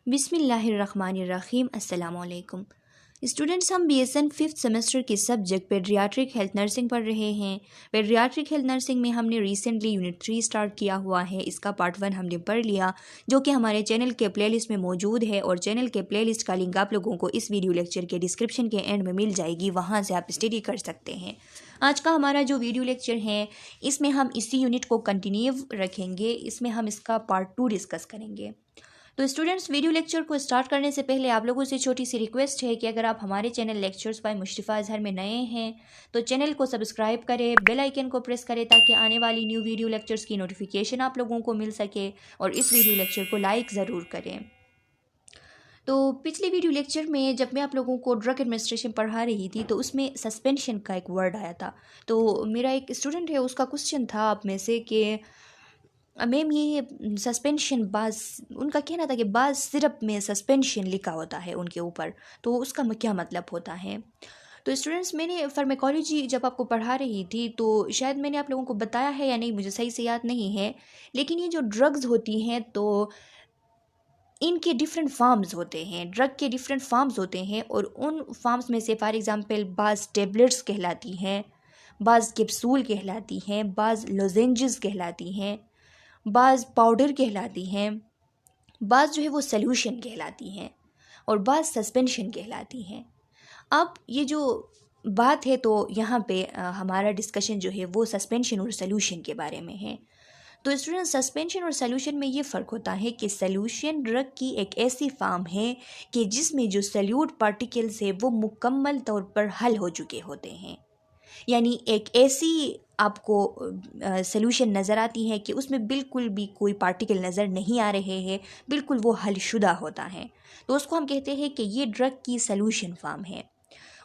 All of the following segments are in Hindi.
बिस्मिल्लाहिर्रहमानिर्रहीम। अस्सलाम वालेकुम स्टूडेंट्स, हम BSN 5th सेमेस्टर के सब्जेक्ट पेडियाट्रिक हेल्थ नर्सिंग पढ़ रहे हैं। पेडियाट्रिक हेल्थ नर्सिंग में हमने रिसेंटली यूनिट 3 स्टार्ट किया हुआ है। इसका पार्ट 1 हमने पढ़ लिया, जो कि हमारे चैनल के प्लेलिस्ट में मौजूद है, और चैनल के प्लेलिस्ट का लिंक आप लोगों को इस वीडियो लेक्चर के डिस्क्रिप्शन के एंड में मिल जाएगी, वहाँ से आप स्टडी कर सकते हैं। आज का हमारा जो वीडियो लेक्चर है, इसमें हम इसी यूनिट को कंटिन्यू रखेंगे। इसमें हम इसका पार्ट 2 डिस्कस करेंगे। तो स्टूडेंट्स, वीडियो लेक्चर को स्टार्ट करने से पहले आप लोगों से छोटी सी रिक्वेस्ट है कि अगर आप हमारे चैनल लेक्चर्स बाय मुश्तफ़ा अज़हर में नए हैं तो चैनल को सब्सक्राइब करें, बेल आइकन को प्रेस करें, ताकि आने वाली न्यू वीडियो लेक्चर्स की नोटिफिकेशन आप लोगों को मिल सके, और इस वीडियो लेक्चर को लाइक ज़रूर करें। तो पिछले वीडियो लेक्चर में जब मैं आप लोगों को ड्रग एडमिनिस्ट्रेशन पढ़ा रही थी, तो उसमें सस्पेंशन का एक वर्ड आया था। तो मेरा एक स्टूडेंट है, उसका क्वेश्चन था आप में से कि मैम ये सस्पेंशन बाज, उनका कहना था कि बाज सिरप में सस्पेंशन लिखा होता है उनके ऊपर, तो उसका क्या मतलब होता है। तो स्टूडेंट्स, मैंने फार्माकोलॉजी जब आपको पढ़ा रही थी तो शायद मैंने आप लोगों को बताया है या नहीं, मुझे सही से याद नहीं है, लेकिन ये जो ड्रग्स होती हैं तो इनके डिफरेंट फार्म्स होते हैं, ड्रग के डिफरेंट फार्म्स होते हैं, और उन फार्म्स में से फॉर एग्ज़ाम्पल बाज़ टेबलेट्स कहलाती हैं, बाज़ कैप्सूल कहलाती हैं, बाज़ लोजेंजेस कहलाती हैं, बाज़ पाउडर कहलाती हैं, बाज़ जो है वो सल्यूशन कहलाती हैं, और बाज़ सस्पेंशन कहलाती हैं। अब ये जो बात है, तो यहाँ पे हमारा डिस्कशन जो है वो सस्पेंशन और सल्यूशन के बारे में है। तो स्टूडेंट, सस्पेंशन और सल्यूशन में ये फ़र्क होता है कि सल्यूशन ड्रग की एक ऐसी फॉर्म है कि जिसमें जो सल्यूट पार्टिकल्स है वो मुकम्मल तौर पर हल हो चुके होते हैं। यानी एक ऐसी आपको सल्यूशन नज़र आती है कि उसमें बिल्कुल भी कोई पार्टिकल नज़र नहीं आ रहे हैं, बिल्कुल वो हलशुदा होता है, तो उसको हम कहते हैं कि ये ड्रग की सल्यूशन फॉर्म है।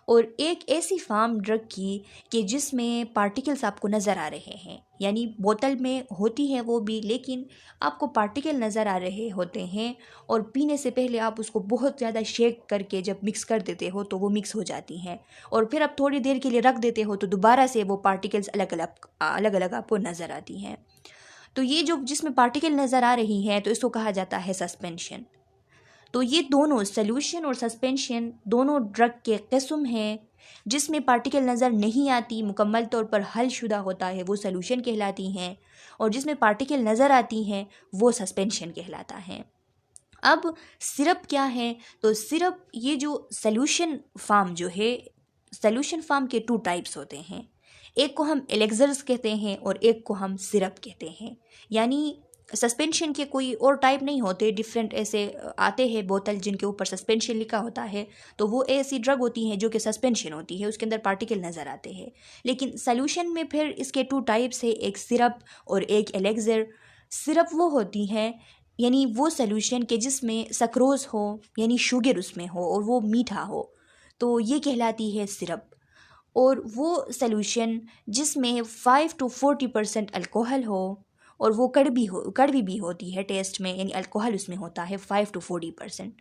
और एक ऐसी फार्म ड्रग की कि जिसमें पार्टिकल्स आपको नज़र आ रहे हैं, यानी बोतल में होती है वो भी, लेकिन आपको पार्टिकल नज़र आ रहे होते हैं, और पीने से पहले आप उसको बहुत ज़्यादा शेक करके जब मिक्स कर देते हो तो वो मिक्स हो जाती हैं, और फिर आप थोड़ी देर के लिए रख देते हो तो दोबारा से वो पार्टिकल्स अलग अलग आपको नज़र आती हैं। तो ये जो जिसमें पार्टिकल नज़र आ रही हैं, तो इसको कहा जाता है सस्पेंशन। तो ये दोनों सल्यूशन और सस्पेंशन दोनों ड्रग के किस्म हैं। जिसमें पार्टिकल नज़र नहीं आती, मुकम्मल तौर पर हल शुदा होता है, वो सल्यूशन कहलाती हैं, और जिसमें पार्टिकल नज़र आती हैं वो सस्पेंशन कहलाता है। अब सिरप क्या है, तो सिरप ये जो सल्यूशन फार्म जो है, सल्यूशन फार्म के 2 टाइप्स होते हैं। एक को हम एलेक्सर्स कहते हैं और एक को हम सिरप कहते हैं। यानी सस्पेंशन के कोई और टाइप नहीं होते, डिफरेंट ऐसे आते हैं बोतल जिनके ऊपर सस्पेंशन लिखा होता है, तो वो ऐसी ड्रग होती हैं जो कि सस्पेंशन होती है, उसके अंदर पार्टिकल नज़र आते हैं। लेकिन सल्यूशन में फिर इसके 2 टाइप्स है, एक सिरप और एक एलेक्सर। सिरप वो होती हैं, यानी वो सल्यूशन के जिसमें सक्रोज हो, यानी शुगर उसमें हो और वो मीठा हो, तो ये कहलाती है सिरप। और वो सल्यूशन जिसमें 5 to 40% अल्कोहल हो, और वो कड़वी भी होती है टेस्ट में, यानी अल्कोहल उसमें होता है 5 to 40%,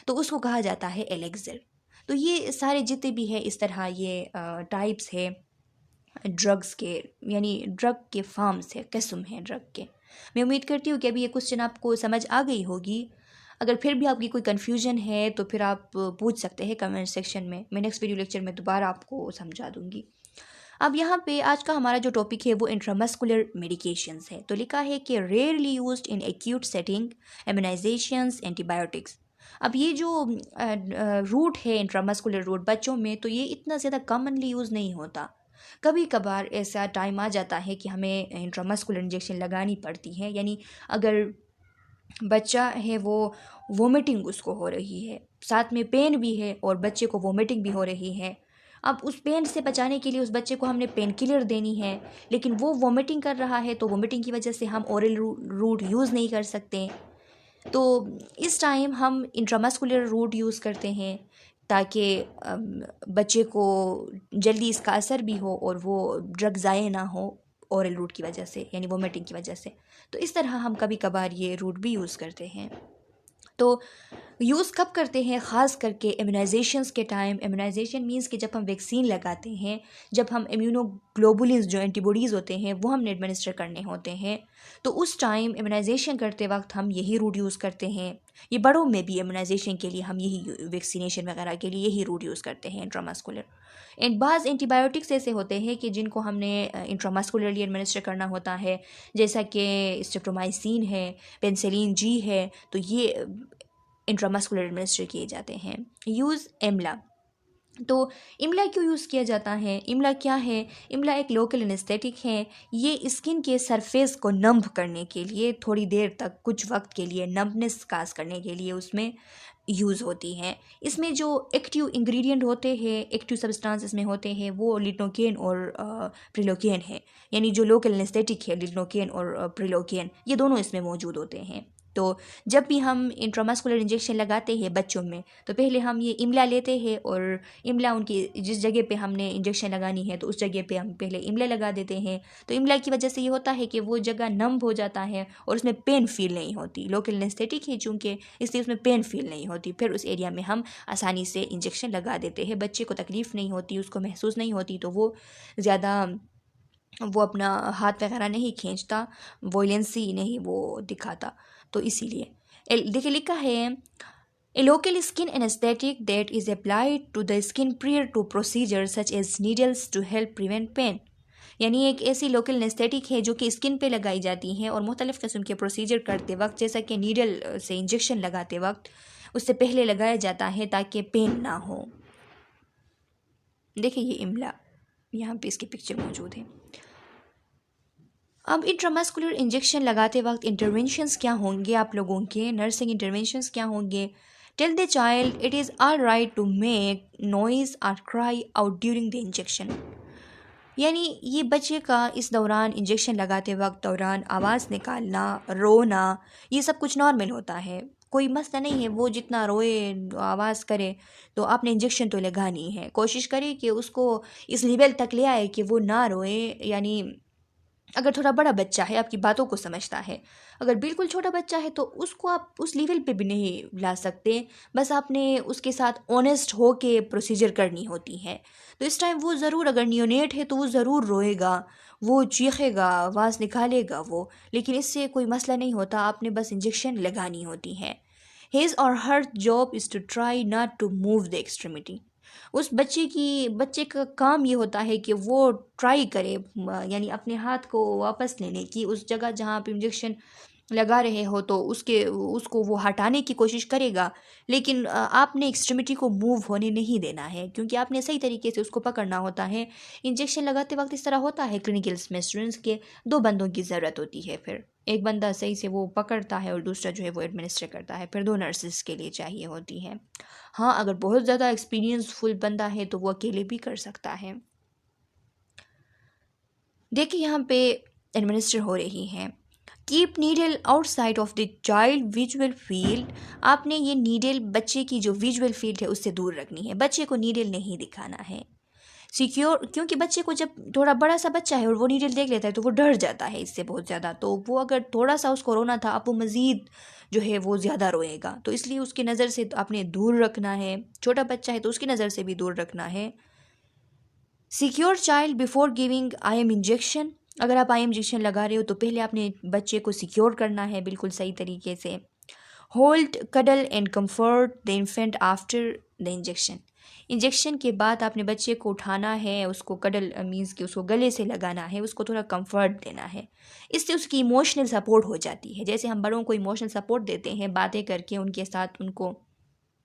तो उसको कहा जाता है एलेक्सर। तो ये सारे जितने भी है इस तरह ये टाइप्स है ड्रग्स के, यानी ड्रग के फार्म्स है, किस्म है ड्रग के। मैं उम्मीद करती हूँ कि अभी ये क्वेश्चन आपको समझ आ गई होगी। अगर फिर भी आपकी कोई कन्फ्यूजन है तो फिर आप पूछ सकते हैं कमेंट सेक्शन में, मैं नेक्स्ट वीडियो लेक्चर में दोबारा आपको समझा दूँगी। अब यहाँ पे आज का हमारा जो टॉपिक है वो इंट्रामस्कुलर मेडिकेशंस है। तो लिखा है कि rarely used in acute setting, immunisations, antibiotics. अब ये जो रूट है इंट्रामस्कुलर रूट बच्चों में, तो ये इतना ज़्यादा कॉमनली यूज़ नहीं होता। कभी कभार ऐसा टाइम आ जाता है कि हमें इंट्रामस्कुलर इंजेक्शन लगानी पड़ती है, यानी अगर बच्चा है वो वोमिटिंग उसको हो रही है, साथ में पेन भी है और बच्चे को वोमिटिंग भी हो रही है। अब उस पेन से बचाने के लिए उस बच्चे को हमने पेन किलर देनी है, लेकिन वो वोमिटिंग कर रहा है, तो वोमिटिंग की वजह से हम ओरल रूट यूज़ नहीं कर सकते। तो इस टाइम हम इंट्रामस्कुलर रूट यूज़ करते हैं, ताकि बच्चे को जल्दी इसका असर भी हो और वो ड्रग ज़ाये ना हो ओरल रूट की वजह से, यानी वोमिटिंग की वजह से। तो इस तरह हम कभी कभार ये रूट भी यूज़ करते हैं। तो यूज़ कब करते हैं? ख़ास करके इम्यूनाइजेशंस के टाइम। इम्यूनाइजेशन मींस कि जब हम वैक्सीन लगाते हैं, जब हम इम्यूनोग्लोबुलिन्स जो एंटीबॉडीज़ होते हैं वो हमने एडमिनिस्टर करने होते हैं, तो उस टाइम इम्यूनाइजेशन करते वक्त हम यही रूट यूज़ करते हैं। ये बड़ों में भी इम्यूनाइजेशन के लिए हम यही, वैक्सीनेशन वगैरह के लिए यही रूट यूज़ करते हैं, इंट्रामस्कुलर। एंड बाज़ एंटीबायोटिक्स ऐसे होते हैं कि जिनको हमने इंट्रामस्कुलरली एडमिनिस्टर करना होता है, जैसा कि स्ट्रेप्टोमाइसिन है, पेनिसिलिन जी है, तो ये इंट्रामस्कुलर एडमिनिस्टर किए जाते हैं। यूज़ इमला। तो इमला क्यों यूज़ किया जाता है? इमला क्या है? इमला एक लोकल एनेस्थेटिक है। ये स्किन के सरफेस को नंब करने के लिए, थोड़ी देर तक कुछ वक्त के लिए नंबनेस काज करने के लिए उसमें यूज़ होती हैं। इसमें जो एक्टिव इंग्रेडिएंट होते हैं, एक्टिव सब्सटेंस इसमें होते हैं, वो लिडोकेन और प्रिलोकेन है। यानी जो लोकल एनेस्थेटिक है, लिडोकेन और प्रिलोकेन, ये दोनों इसमें मौजूद होते हैं। तो जब भी हम इंट्रामस्कुलर इंजेक्शन लगाते हैं बच्चों में, तो पहले हम ये इमला लेते हैं, और इमला उनकी जिस जगह पे हमने इंजेक्शन लगानी है तो उस जगह पे हम पहले इमला लगा देते हैं। तो इमला की वजह से ये होता है कि वो जगह नम हो जाता है और उसमें पेन फील नहीं होती। लोकल एनेस्थेटिक है चूँकि, इसलिए उसमें पेन फील नहीं होती। फिर उस एरिया में हम आसानी से इंजेक्शन लगा देते हैं, बच्चे को तकलीफ़ नहीं होती, उसको महसूस नहीं होती, तो वो अपना हाथ वगैरह नहीं खींचता, वॉयलेंसी नहीं वो दिखाता। तो इसीलिए देखिए लिखा है, a local skin anaesthetic that is applied to the skin prior to procedure such as needles to help prevent pain. यानी एक ऐसी लोकल एनेस्थेटिक है जो कि स्किन पे लगाई जाती हैं और मुख्तलिफ़ किस्म के प्रोसीजर करते वक्त, जैसा कि नीडल से इंजेक्शन लगाते वक्त उससे पहले लगाया जाता है ताकि पेन ना हो। देखिए ये इमला, यहाँ पे इसकी पिक्चर मौजूद है। अब इंट्रामस्कुलर इंजेक्शन लगाते वक्त इंटरवेंशंस क्या होंगे आप लोगों के? नर्सिंग इंटरवेंशंस क्या होंगे? Tell the child it is all right to make noise और cry out during the injection. यानी ये बच्चे का इस दौरान, इंजेक्शन लगाते वक्त दौरान आवाज़ निकालना, रोना, ये सब कुछ नॉर्मल होता है, कोई मसला नहीं है। वो जितना रोए, आवाज़ करे, तो आपने इंजेक्शन तो लगानी है। कोशिश करें कि उसको इस लेवल तक ले आए कि वो ना रोए। यानी अगर थोड़ा बड़ा बच्चा है, आपकी बातों को समझता है, अगर बिल्कुल छोटा बच्चा है तो उसको आप उस लेवल पे भी नहीं ला सकते। बस आपने उसके साथ ऑनेस्ट हो के प्रोसीजर करनी होती है। तो इस टाइम वो ज़रूर, अगर नियोनेट है तो वो ज़रूर रोएगा, वो चीखेगा, आवाज़ निकालेगा वो, लेकिन इससे कोई मसला नहीं होता। आपने बस इंजेक्शन लगानी होती है। His or her job is to try not to move the extremity. उस बच्चे का काम ये होता है कि वो ट्राई करे, यानी अपने हाथ को वापस लेने की, उस जगह जहाँ आप इंजेक्शन लगा रहे हो तो उसको वो हटाने की कोशिश करेगा, लेकिन आपने एक्सट्रीमिटी को मूव होने नहीं देना है, क्योंकि आपने सही तरीके से उसको पकड़ना होता है। इंजेक्शन लगाते वक्त इस तरह होता है क्लिनिकल्स में स्टूडेंट्स के, दो बंदों की ज़रूरत होती है। फिर एक बंदा सही से वो पकड़ता है और दूसरा जो है वो एडमिनिस्टर करता है। फिर दो नर्सेस के लिए चाहिए होती है। हाँ, अगर बहुत ज़्यादा एक्सपीरियंसफुल बंदा है तो वो अकेले भी कर सकता है। देखिए यहाँ पे एडमिनिस्टर हो रही है। Keep needle outside of the child visual field. आपने ये नीडल बच्चे की जो विजुअल फील्ड है उससे दूर रखनी है, बच्चे को नीडल नहीं दिखाना है। सिक्योर, क्योंकि बच्चे को, जब थोड़ा बड़ा सा बच्चा है और वो नीडल देख लेता है तो वो डर जाता है इससे बहुत ज़्यादा। तो वो अगर थोड़ा सा उसको रोना था, अब वो मज़ीद जो है वो ज़्यादा रोएगा, तो इसलिए उसकी नज़र से आपने दूर रखना है। छोटा बच्चा है तो उसकी नज़र से भी दूर रखना है। Secure child before giving IM injection. अगर आप IM इंजेक्शन लगा रहे हो तो पहले आपने बच्चे को सिक्योर करना है बिल्कुल सही तरीके से। Hold, cuddle and comfort the infant after the injection. Injection के बाद आपने बच्चे को उठाना है, उसको कडल मीन्स कि उसको गले से लगाना है, उसको थोड़ा कंफर्ट देना है। इससे उसकी इमोशनल सपोर्ट हो जाती है। जैसे हम बड़ों को इमोशनल सपोर्ट देते हैं, बातें करके उनके साथ उनको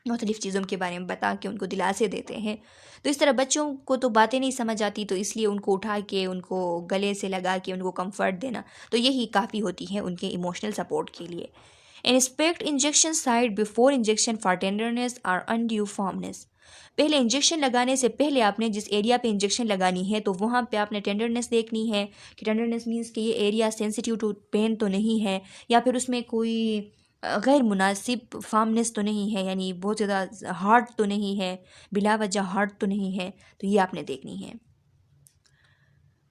मुख्तलिफ़ चीज़ों के बारे में बता के उनको दिलासे देते हैं, तो इस तरह बच्चों को तो बातें नहीं समझ आती, तो इसलिए उनको उठा के, उनको गले से लगा के उनको कंफर्ट देना, तो यही काफ़ी होती है उनके इमोशनल सपोर्ट के लिए। Inspect injection site before injection for tenderness और अनड्यू फॉर्मनेस। पहले इंजेक्शन लगाने से पहले आपने जिस एरिया पे इंजेक्शन लगानी है तो वहाँ पे आपने टेंडरनेस देखनी है कि टेंडरनेस मीन्स कि ये एरिया सेंसिटिव टू पेन तो नहीं है, या फिर उसमें कोई गैर मुनासिब फार्मनेस तो नहीं है, यानी बहुत ज़्यादा हार्ड तो नहीं है, बिला वजह हार्ड तो नहीं है, तो ये आपने देखनी है।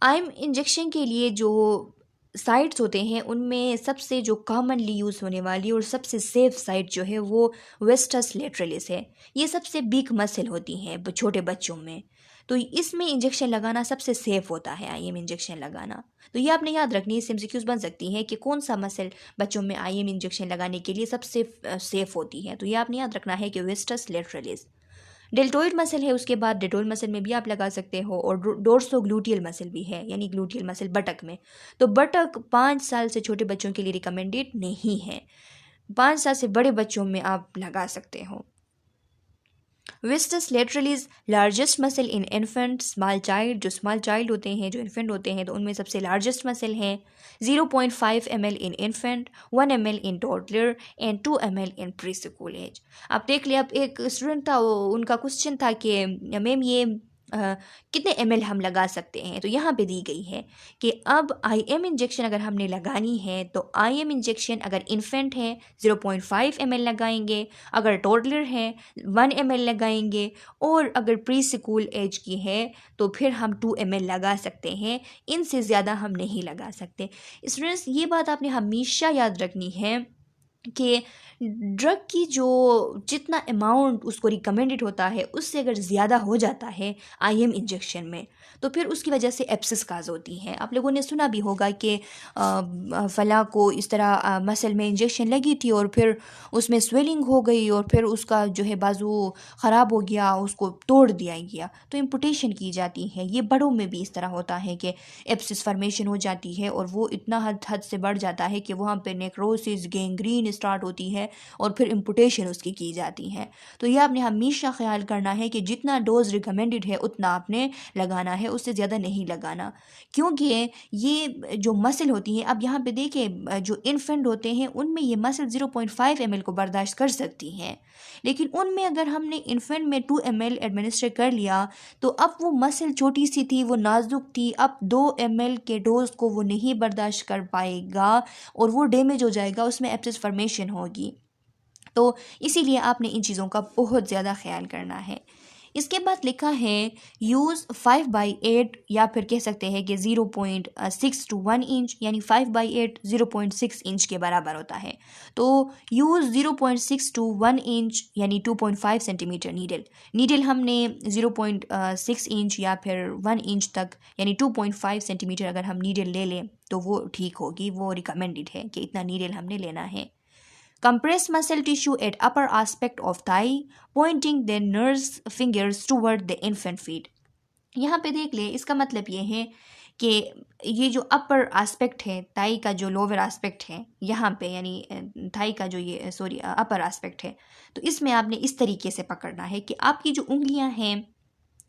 IM इंजेक्शन के लिए जो साइट्स होते हैं उनमें सबसे जो कॉमनली यूज़ होने वाली और सबसे सेफ साइट जो है वो वेस्टस लेटरलिस है। ये सबसे वीक मसल होती हैं छोटे बच्चों में, तो इसमें इंजेक्शन लगाना सबसे सेफ होता है, आईएम इंजेक्शन लगाना। तो ये आपने याद रखनी है, इससे एमसीक्यूज बन सकती हैं कि कौन सा मसल बच्चों में आईएम इंजेक्शन लगाने के लिए सबसे सेफ होती है। तो ये आपने याद रखना है कि वेस्टस लेटरलिस। डेल्टोइड मसल है, उसके बाद डेटोइड मसल में भी आप लगा सकते हो, और डोर्सो ग्लूटियल मसल भी है, यानी ग्लूटियल मसल बटक में। तो बटक 5 साल से छोटे बच्चों के लिए रिकमेंडेड नहीं है, 5 साल से बड़े बच्चों में आप लगा सकते हो। Vastus lateralis largest muscle in infant small child, जो स्मॉल चाइल्ड होते हैं, जो इन्फेंट होते हैं, तो उनमें सबसे लार्जेस्ट मसल है। 0.5 ml in infant, 1 ml in toddler and 2 ml in preschool age. आप देख लिया, अब एक स्टूडेंट था, उनका क्वेश्चन था कि मैम ये कितने ml हम लगा सकते हैं, तो यहाँ पे दी गई है कि अब IM इंजेक्शन अगर हमने लगानी है तो IM इंजेक्शन अगर इन्फेंट है 0.5 ml लगाएंगे, अगर टोडलर है 1 ml लगाएंगे, और अगर प्री स्कूल एज की है तो फिर हम 2 ml लगा सकते हैं, इनसे ज़्यादा हम नहीं लगा सकते। स्टूडेंट्स, ये बात आपने हमेशा याद रखनी है कि ड्रग की जो जितना अमाउंट उसको रिकमेंडेड होता है उससे अगर ज़्यादा हो जाता है आईएम इंजेक्शन में, तो फिर उसकी वजह से एप्सिस काज होती है। आप लोगों ने सुना भी होगा कि फला को इस तरह मसल में इंजेक्शन लगी थी और फिर उसमें स्वेलिंग हो गई और फिर उसका जो है बाजू ख़राब हो गया, उसको तोड़ दिया गया, तो इम्पुटेशन की जाती है। ये बड़ों में भी इस तरह होता है कि एप्सिस फॉर्मेशन हो जाती है और वो इतना हद से बढ़ जाता है कि वहाँ पे नेक्रोसिस, गैंग्रीन स्टार्ट होती है और फिर इम्पुटेशन उसकी की जाती है। तो ये आपने हमेशा ख्याल करना है कि जितना डोज रिकमेंडेड है उतना आपने लगाना है, उससे ज़्यादा नहीं लगाना, क्योंकि ये जो मसल होती है, अब यहाँ पे देखिए जो इन्फेंट होते हैं उनमें ये मसल 0.5 ml को बर्दाश्त कर सकती हैं, लेकिन उनमें अगर हमने इन्फेंट में 2 ml एडमिनिस्टर कर लिया तो अब वो मसल छोटी सी थी, वो नाजुक थी, अब 2 ml के डोज को वो नहीं बर्दाश्त कर पाएगा और वो डैमेज हो जाएगा, उसमें एब्सिस फॉर्मेशन होगी। तो इसीलिए आपने इन चीज़ों का बहुत ज़्यादा ख्याल करना है। इसके बाद लिखा है यूज़ 5/8, या फिर कह सकते हैं कि 0.6 to 1 इंच, यानी 5/8 0.6 इंच के बराबर होता है। तो यूज़ 0.6 to 1 इंच यानी 2.5 सेंटीमीटर नीडल हमने 0.6 इंच या फिर 1 इंच तक यानी 2.5 सेंटीमीटर अगर हम नीडल ले लें तो वो ठीक होगी, वो रिकमेंडेड है कि इतना नीडल हमने लेना है। Compress muscle tissue at upper aspect of thigh, pointing their nurse fingers toward the infant feet. यहाँ पे देख ले, इसका मतलब ये है कि ये जो अपर एस्पेक्ट है, थाई का जो लोअर एस्पेक्ट है यहाँ पे, यानी थाई का जो ये अपर एस्पेक्ट है, तो इसमें आपने इस तरीके से पकड़ना है कि आपकी जो उंगलियां हैं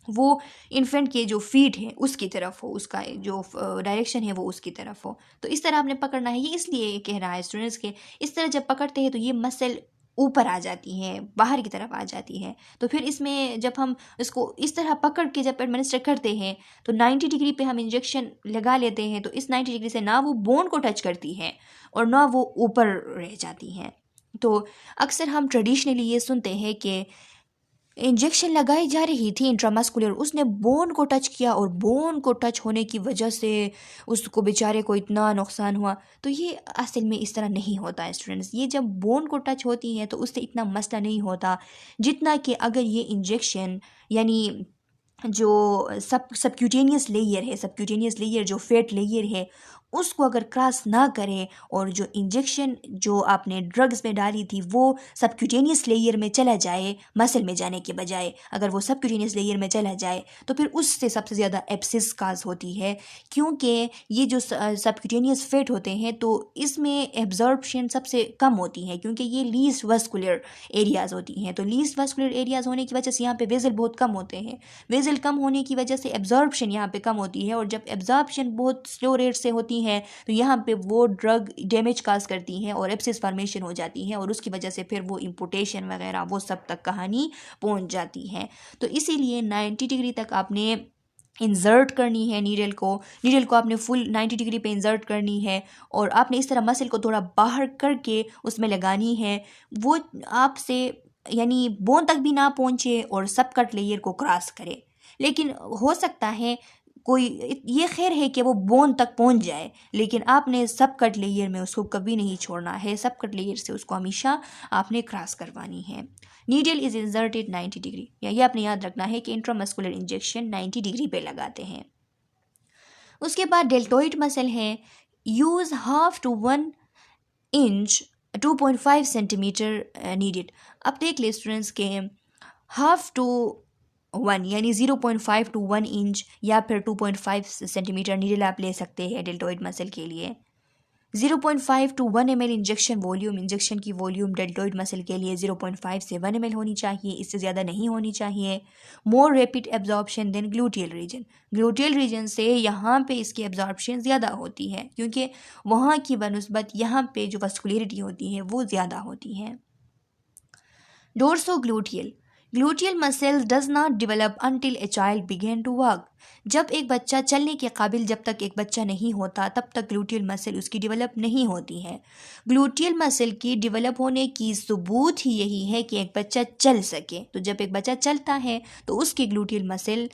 वो इन्फेंट के जो फीट है उसकी तरफ हो, उसका जो डायरेक्शन है वो उसकी तरफ हो। तो इस तरह आपने पकड़ना है। ये इसलिए कह रहा है स्टूडेंट्स के इस तरह जब पकड़ते हैं तो ये मसल ऊपर आ जाती है, बाहर की तरफ आ जाती है। तो फिर इसमें जब हम इसको इस तरह पकड़ के जब एडमिनिस्टर करते हैं तो 90 डिग्री पे हम इंजेक्शन लगा लेते हैं, तो इस 90 डिग्री से ना वो बोन को टच करती है और ना वो ऊपर रह जाती हैं। तो अक्सर हम ट्रेडिशनली ये सुनते हैं कि इंजेक्शन लगाई जा रही थी इंट्रामस्कुलर, उसने बोन को टच किया और बोन को टच होने की वजह से उसको बेचारे को इतना नुकसान हुआ। तो ये असल में इस तरह नहीं होता है स्टूडेंट्स। ये जब बोन को टच होती है तो उससे इतना मसला नहीं होता जितना कि अगर ये इंजेक्शन यानी जो सबक्यूटेनियस लेयर जो फैट लेयर है उसको अगर क्रॉस ना करे और जो इंजेक्शन जो आपने ड्रग्स में डाली थी वो सबक्यूटेनियस लेयर में चला जाए मसल में जाने के बजाय, अगर वो सबक्यूटेनियस लेयर में चला जाए तो फिर उससे सबसे ज़्यादा एब्सिस काज होती है, क्योंकि ये जो सबक्यूटेनियस फैट होते हैं तो इसमें एब्जॉर्प्शन सबसे कम होती है, क्योंकि ये लीस्ट वस्कुलर एरियाज़ होती हैं। तो लीस्ट वस्कुलर एरियाज़ होने की वजह से यहाँ पे वेजल बहुत कम होते हैं, वेजल कम होने की वजह से एब्जॉर्प्शन यहाँ पे कम होती है, और जब एब्जॉर्प्शन बहुत स्लो रेट से होती है तो यहाँ पे वो ड्रग डैमेज काज करती हैं और एब्सिस फॉर्मेशन हो जाती है और उसकी वजह से फिर वो इम्पुटेशन वगैरह वो सब तक कहानी पहुँच जाती है। तो इसीलिए 90 डिग्री तक आपने इंसर्ट करनी है नीडल को आपने फुल 90 डिग्री पे इंसर्ट करनी है और आपने इस तरह मसल को थोड़ा बाहर करके उसमें लगानी है, वो आपसे यानी बोन तक भी ना पहुँचे और सब कट लेयर को क्रॉस करे। लेकिन हो सकता है कोई ये खैर है कि वो बोन तक पहुंच जाए, लेकिन आपने सब कट लेयर में उसको कभी नहीं छोड़ना है। सब कट लेयर से उसको हमेशा आपने क्रॉस करवानी है। नीडल इज इंसर्टेड 90 डिग्री, या ये आपने याद रखना है कि इंट्रामस्कुलर इंजेक्शन 90 डिग्री पे लगाते हैं। उसके बाद डेल्टोइड मसल है, use half to 1 inch 2.5 centimetre needed. अब देख ले स्टूडेंट्स के हाफ टू 1 यानी 0.5 टू 1 इंच या फिर 2.5 सेंटीमीटर नीडल आप ले सकते हैं डेल्टोइड मसल के लिए। 0.5 to 1 ml injection volume, injection की वॉल्यूम डेल्टोइड मसल के लिए 0.5 से 1 ml होनी चाहिए, इससे ज़्यादा नहीं होनी चाहिए। More rapid absorption than gluteal region, gluteal region से यहाँ पे इसकी एब्जॉर्प्शन ज़्यादा होती है क्योंकि वहाँ की बनस्बत यहाँ पे जो वस्कुलरिटी होती है वो ज़्यादा होती है। Dorsogluteal, gluteal muscle does not develop until a child begin to walk. जब एक बच्चा चलने के काबिल जब तक एक बच्चा नहीं होता तब तक ग्लूटियल मसल उसकी डेवलप नहीं होती है। ग्लूटियल मसल की डेवलप होने की सबूत ही यही है कि एक बच्चा चल सके। तो जब एक बच्चा चलता है तो उसके ग्लूटियल मसल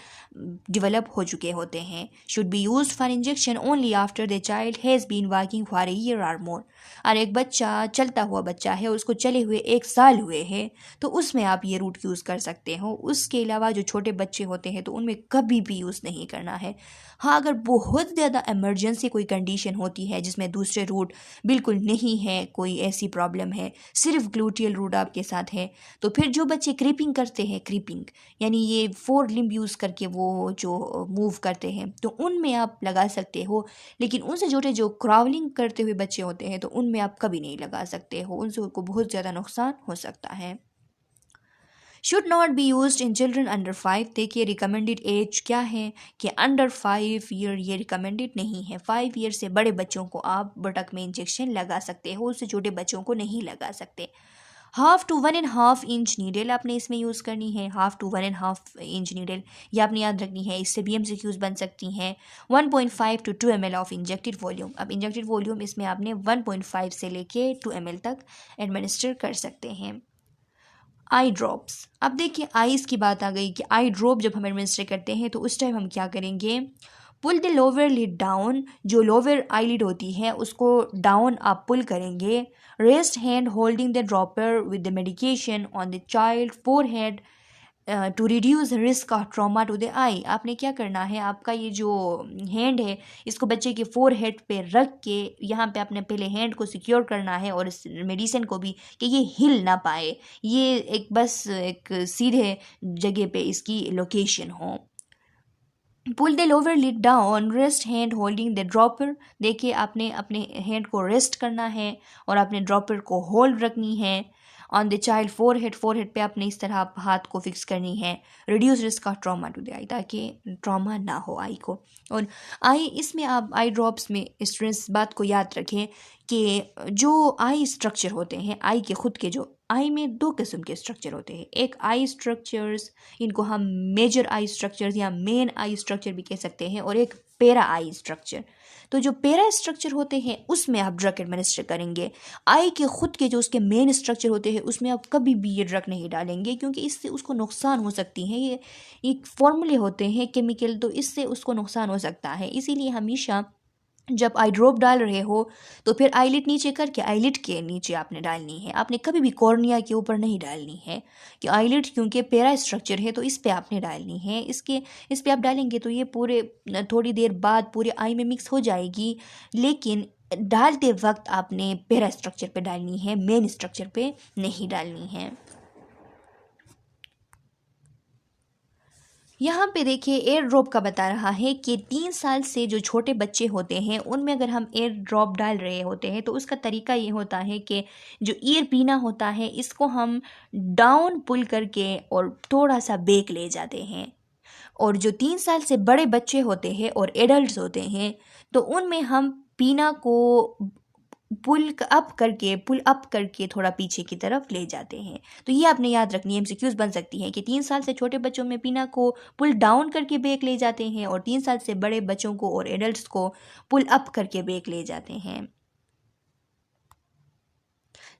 डेवलप हो चुके होते हैं। Should be used for injection only after the child has been walking for a year और मोर। और एक बच्चा चलता हुआ बच्चा है, उसको चले हुए 1 साल हुए हैं, तो उसमें आप ये रूट यूज़ कर सकते हो। उसके अलावा जो छोटे बच्चे होते हैं तो उनमें कभी भी यूज़ नहीं करना है। हाँ, अगर बहुत ज़्यादा इमरजेंसी कोई कंडीशन होती है जिसमें दूसरे रूट बिल्कुल नहीं है, कोई ऐसी प्रॉब्लम है, सिर्फ ग्लूटियल रूट आपके साथ है, तो फिर जो बच्चे क्रीपिंग करते हैं, क्रीपिंग यानी ये 4 लिम्ब यूज़ करके वो जो मूव करते हैं, तो उनमें आप लगा सकते हो। लेकिन उनसे छोटे जो क्रावलिंग करते हुए बच्चे होते हैं तो उनमें आप कभी नहीं लगा सकते हो, उनसे उनको बहुत ज़्यादा नुकसान हो सकता है। Should not be used in children under 5। देखिए रिकमेंडेड एज क्या है कि अंडर 5 ईयर ये रिकमेंडेड नहीं है। 5 ईयर से बड़े बच्चों को आप बटक में इंजेक्शन लगा सकते हो, उससे छोटे बच्चों को नहीं लगा सकते। हाफ टू 1.5 इंच नीडल आपने इसमें यूज़ करनी है। हाफ टू 1.5 इंच नीडल ये आपने याद रखनी है, इससे भी MCQs बन सकती हैं। 1.5 to 2 ml of injected volume. अब इंजेक्टेड वॉल्यूम इसमें आपने 1.5 से लेके 2 ml तक एडमिनिस्टर कर सकते हैं। आई ड्रॉप्स, अब देखिए आईज की बात आ गई कि आई ड्रॉप जब हम एडमिनिस्टर करते हैं तो उस टाइम हम क्या करेंगे, pull the lower lid down, जो लोअर आईलिड होती है उसको डाउन आप पुल करेंगे। Rest hand holding the dropper with the medication on the child forehead to reduce risk of trauma to the eye. आपने क्या करना है, आपका ये जो हैंड है इसको बच्चे के फोरहेड पे रख के यहाँ पे आपने पहले हैंड को सिक्योर करना है और इस मेडिसिन को भी कि ये हिल ना पाए, ये एक बस एक सीधे जगह पे इसकी लोकेशन हो। Pull the lower lid down, rest hand holding the dropper. देखिए आपने अपने हैंड को रेस्ट करना है और अपने ड्रॉपर को होल्ड रखनी है on the child forehead. Forehead पे आपने इस तरह हाथ को फिक्स करनी है। Reduce risk of trauma to the eye, ताकि ट्रॉमा ना हो आई को। और आई इसमें आप आई ड्रॉप्स में स्टूडेंट्स बात को याद रखें कि जो आई स्ट्रक्चर होते हैं, आई के खुद के जो आई में 2 किस्म के स्ट्रक्चर होते हैं। एक आई स्ट्रक्चर्स, इनको हम मेजर आई स्ट्रक्चर्स या मेन आई स्ट्रक्चर भी कह सकते हैं, और एक पैरा आई स्ट्रक्चर। तो जो पैरा स्ट्रक्चर होते हैं उसमें आप ड्रग एडमिनिस्टर करेंगे। आई के खुद के जो उसके मेन स्ट्रक्चर होते हैं उसमें आप कभी भी ये ड्रग नहीं डालेंगे, क्योंकि इससे उसको नुकसान हो सकती है। ये एक फॉर्मूले होते हैं केमिकल, तो इससे उसको नुकसान हो सकता है। इसीलिए हमेशा जब आई ड्रॉप डाल रहे हो तो फिर आईलिट नीचे करके आईलिट के नीचे आपने डालनी है, आपने कभी भी कॉर्निया के ऊपर नहीं डालनी है। कि आईलिट क्योंकि पैरा स्ट्रक्चर है तो इस पे आपने डालनी है, इस पे आप डालेंगे तो ये पूरे थोड़ी देर बाद पूरे आई में मिक्स हो जाएगी, लेकिन डालते वक्त आपने पैरा स्ट्रक्चर पे डालनी है, मेन स्ट्रक्चर पे नहीं डालनी है। यहाँ पे देखिए एयर ड्रॉप का बता रहा है कि 3 साल से जो छोटे बच्चे होते हैं उनमें अगर हम एयर ड्रॉप डाल रहे होते हैं तो उसका तरीका ये होता है कि जो ईयर पीना होता है इसको हम डाउन पुल करके और थोड़ा सा बेक ले जाते हैं। और जो 3 साल से बड़े बच्चे होते हैं और एडल्ट्स होते हैं तो उनमें हम पीना को पुल अप करके थोड़ा पीछे की तरफ ले जाते हैं। तो ये आपने याद रखनी है, MCQs बन सकती हैं कि 3 साल से छोटे बच्चों में पीना को पुल डाउन करके बेक ले जाते हैं और 3 साल से बड़े बच्चों को और एडल्ट्स को पुल अप करके बेक ले जाते हैं।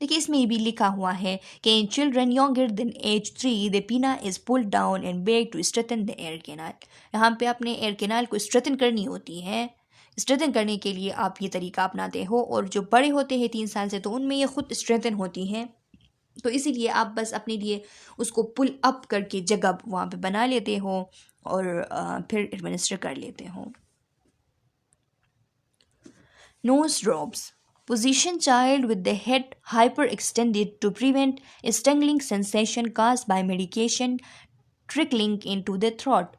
देखिए इसमें ये भी लिखा हुआ है कि in children younger than age 3 the pinna is pulled down and back to straighten the ear canal. यहाँ पे आपने एयर कैनाल को स्ट्रेथन करनी होती है। स्ट्रेथन करने के लिए आप ये तरीका अपनाते हो, और जो बड़े होते हैं 3 साल से तो उनमें ये खुद स्ट्रेथन होती हैं, तो इसीलिए आप बस अपने लिए उसको पुल अप करके जगह वहाँ पे बना लेते हो और फिर एडमिनिस्टर कर लेते हो। Nose drops. Position child with the head hyperextended to prevent strangling sensation caused by medication trickling into the throat।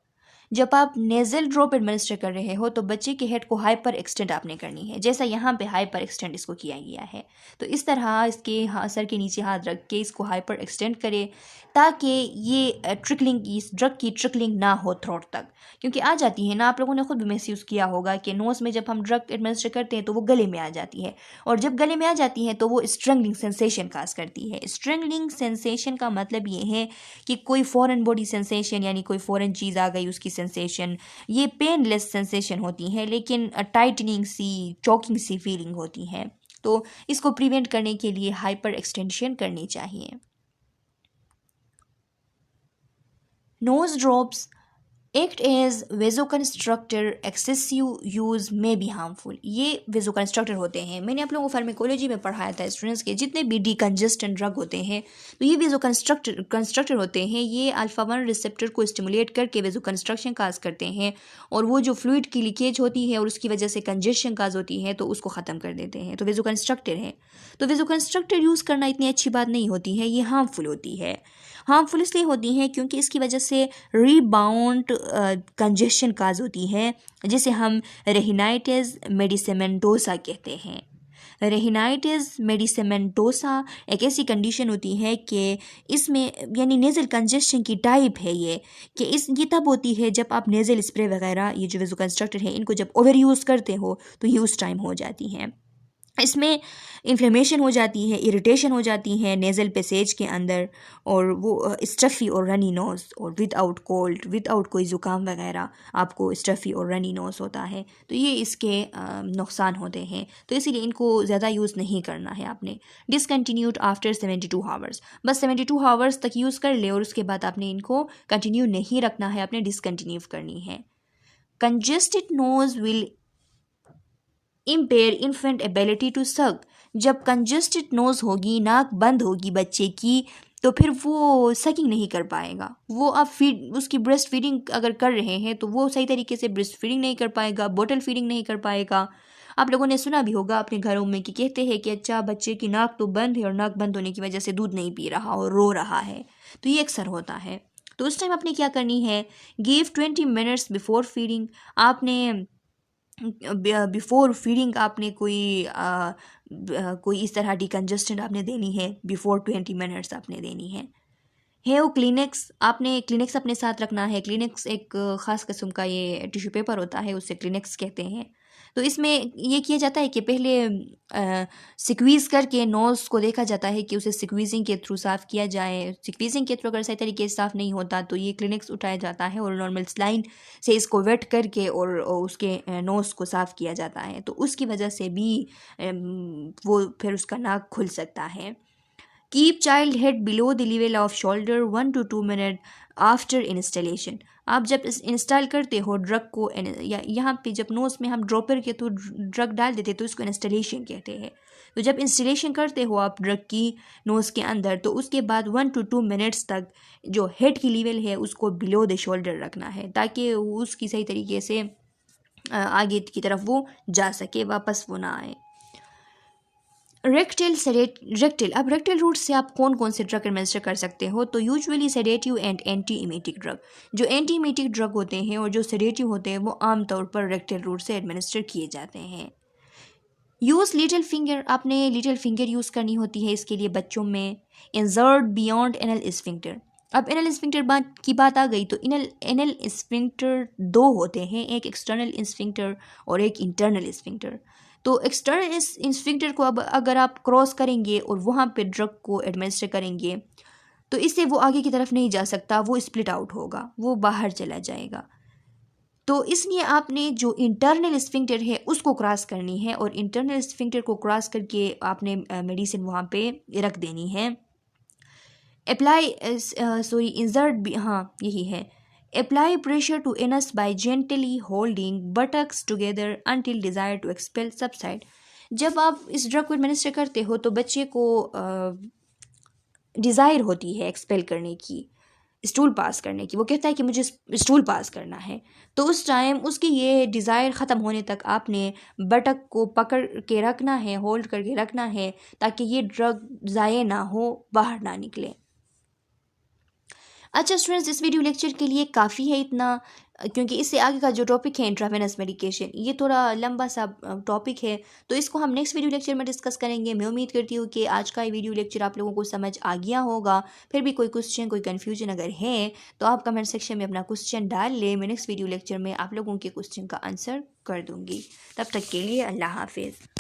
जब आप नेज़ल ड्रॉप एडमिनिस्टर कर रहे हो तो बच्चे के हेड को हाइपर एक्सटेंड आपने करनी है, जैसा यहाँ पे हाइपर एक्सटेंड इसको किया गया है। तो इस तरह इसके सर के नीचे हाथ रख के इसको हाइपर एक्सटेंड करें ताकि ये ट्रिकलिंग, इस ड्रग की ट्रिकलिंग ना हो थ्रोट तक, क्योंकि आ जाती है ना, आप लोगों ने खुद भी महसूस किया होगा कि नोज़ में जब हम ड्रग एडमिनिस्टर करते हैं तो वो गले में आ जाती है, और जब गले में आ जाती है तो वो स्ट्रेंगलिंग सेंसेशन काज करती है। स्ट्रेंगलिंग सेंसेशन का मतलब ये है कि कोई फॉरेन बॉडी सेंसेशन, यानी कोई फॉरेन चीज़ आ गई उसकी सेंसेशन, ये पेनलेस सेंसेशन होती है लेकिन टाइटनिंग सी, चॉकिंग सी फीलिंग होती है। तो इसको प्रिवेंट करने के लिए हाइपर एक्सटेंशन करनी चाहिए। Nose drops act as vasoconstrictor, excessive use में भी हार्मफुल। ये वेजोकंस्ट्रक्टर होते हैं, मैंने आप लोगों को फार्माकोलॉजी में पढ़ाया था स्टूडेंट्स के, जितने भी डिकंजेस्टेंट ड्रग होते हैं तो ये वेजोकंस्ट्रक्टर होते हैं। ये अल्फा 1 रिसेप्टर को स्टिमुलेट करके वेजोकंस्ट्रक्शन काज करते हैं, और वो जो फ्लूइड की लीकेज होती है और उसकी वजह से कंजेशन काज होती है तो उसको ख़त्म कर देते हैं। तो वेजोकंस्ट्रक्टर है। तो वेजोकंस्ट्रक्टर यूज़ करना इतनी अच्छी बात नहीं होती है, ये हार्मफुल होती है। हार्मफुल इसलिए होती हैं क्योंकि इसकी वजह से रीबाउंड कंजेशन काज होती है, जिसे हम रेहिनाइटिस मेडिसेमेंटोसा कहते हैं। रेहिनाइटिस मेडिसेमेंटोसा एक ऐसी कंडीशन होती है कि इसमें यानी नेज़ल कंजेशन की टाइप है ये, कि ये तब होती है जब आप नेज़ल स्प्रे वगैरह, ये जो वेजोकंस्ट्रक्टर है, इनको जब ओवर यूज़ करते हो तो ये उस टाइम हो जाती हैं। इसमें इन्फ्लेमेशन हो जाती है, इरिटेशन हो जाती है नेज़ल पैसेज के अंदर, और वो स्टफ़ी और रनी नोज़, और विदाउट कोल्ड, विदाउट कोई ज़ुकाम वगैरह आपको स्टफ़ी और रनी नोज़ होता है। तो ये इसके नुकसान होते हैं, तो इसीलिए इनको ज़्यादा यूज़ नहीं करना है आपने। डिसकंटिन्यूड आफ्टर 72 आवर्स, बस 72 आवर्स तक यूज़ कर ले और उसके बाद आपने इनको कंटिन्यू नहीं रखना है, आपने डिसकंटिन्यू करनी है। Congested nose will impair infant ability to suck. जब कंजेस्टेड नोज़ होगी, नाक बंद होगी बच्चे की, तो फिर वो सकिंग नहीं कर पाएगा। वो आप उसकी ब्रेस्ट फीडिंग अगर कर रहे हैं तो वो सही तरीके से ब्रेस्ट फीडिंग नहीं कर पाएगा, बोतल फीडिंग नहीं कर पाएगा। आप लोगों ने सुना भी होगा अपने घरों में कि कहते हैं कि अच्छा बच्चे की नाक तो बंद है और नाक बंद होने की वजह से दूध नहीं पी रहा और रो रहा है, तो ये अक्सर होता है। तो उस टाइम आपने क्या करनी है, गिव 20 मिनट्स बिफोर फीडिंग। आपने बिफोर फीडिंग आपने कोई इस तरह डिकंजेस्टेंट आपने देनी है, बिफोर 20 मिनट्स आपने देनी है। वो क्लिनिक्स, आपने क्लिनिक्स अपने साथ रखना है। क्लिनिक्स एक ख़ास किस्म का ये टिश्यू पेपर होता है, उससे क्लिनिक्स कहते हैं। तो इसमें ये किया जाता है कि पहले सिक्वीज़ करके नोज़ को देखा जाता है कि उसे सिक्वीज़िंग के थ्रू साफ़ किया जाए। सिक्वीज़िंग के थ्रू अगर सही तरीके से साफ़ नहीं होता तो ये क्लिनिक्स उठाया जाता है और नॉर्मल स्लाइन से इसको वेट करके और उसके नोज़ को साफ़ किया जाता है। तो उसकी वजह से भी वो फिर उसका नाक खुल सकता है। Keep child head below the level off shoulder 1 to 2 minute after installation. आप जब इंस्टॉल करते हो ड्रग को, या यहाँ पे जब नोज़ में हम ड्रॉपर के तो ड्रग डाल देते तो उसको इंस्टॉलेशन कहते हैं। तो जब इंस्टॉलेशन करते हो आप ड्रग की नोज़ के अंदर, तो उसके बाद 1 to 2 मिनट्स तक जो हेड की लेवल है उसको बिलो द शोल्डर रखना है, ताकि उसकी सही तरीके से आगे की तरफ वो जा सके, वापस वो ना आए। रेक्टल, अब रेक्टल रूट से आप कौन कौन से ड्रग एडमिनिस्टर कर सकते हो, तो usually sedative and anti emetic drug. जो एंटी इमेटिक ड्रग होते हैं और जो सेडेटिव होते हैं वो आमतौर पर रेक्टल रूट से एडमिनिस्टर किए जाते हैं। यूज़ लिटिल फिंगर, आपने लिटिल फिंगर यूज़ करनी होती है इसके लिए बच्चों में। Insert beyond anal sphincter. अब एनल स्फिंक्टर की बात आ गई तो एनल स्फिंक्टर दो होते हैं, एक एक्सटर्नल स्फिंक्टर और एक इंटरनल स्फिंक्टर। तो एक्सटर्नल स्फिंक्टर को अब अगर आप क्रॉस करेंगे और वहाँ पे ड्रग को एडमिनिस्टर करेंगे तो इससे वो आगे की तरफ नहीं जा सकता, वो स्प्लिट आउट होगा, वो बाहर चला जाएगा। तो इसलिए आपने जो इंटरनल स्फिंक्टर है उसको क्रॉस करनी है, और इंटरनल स्फिंक्टर को क्रॉस करके आपने मेडिसिन वहाँ पे रख देनी है। अप्लाई इंसर्ट, हाँ यही है। Apply pressure to anus by gently holding buttocks together until desire to expel subside. जब आप इस ड्रग को एडमिनिस्टर करते हो तो बच्चे को डिज़ायर होती है एक्सपेल करने की, स्टूल पास करने की, वो कहता है कि मुझे स्टूल पास करना है। तो उस टाइम उसकी ये डिज़ायर ख़त्म होने तक आपने बटक को पकड़ के रखना है, होल्ड करके रखना है, ताकि ये ड्रग ज़ाये ना हो, बाहर ना निकले। अच्छा स्टूडेंट्स, इस वीडियो लेक्चर के लिए काफ़ी है इतना, क्योंकि इससे आगे का जो टॉपिक है इंट्रावेनस मेडिकेशन, ये थोड़ा लंबा सा टॉपिक है, तो इसको हम नेक्स्ट वीडियो लेक्चर में डिस्कस करेंगे। मैं उम्मीद करती हूँ कि आज का ये वीडियो लेक्चर आप लोगों को समझ आ गया होगा। फिर भी कोई क्वेश्चन, कोई कन्फ्यूजन अगर है तो आप कमेंट सेक्शन में अपना क्वेश्चन डाल लें। मैं नेक्स्ट वीडियो लेक्चर में आप लोगों के क्वेश्चन का आंसर कर दूँगी। तब तक के लिए अल्लाह हाफिज़।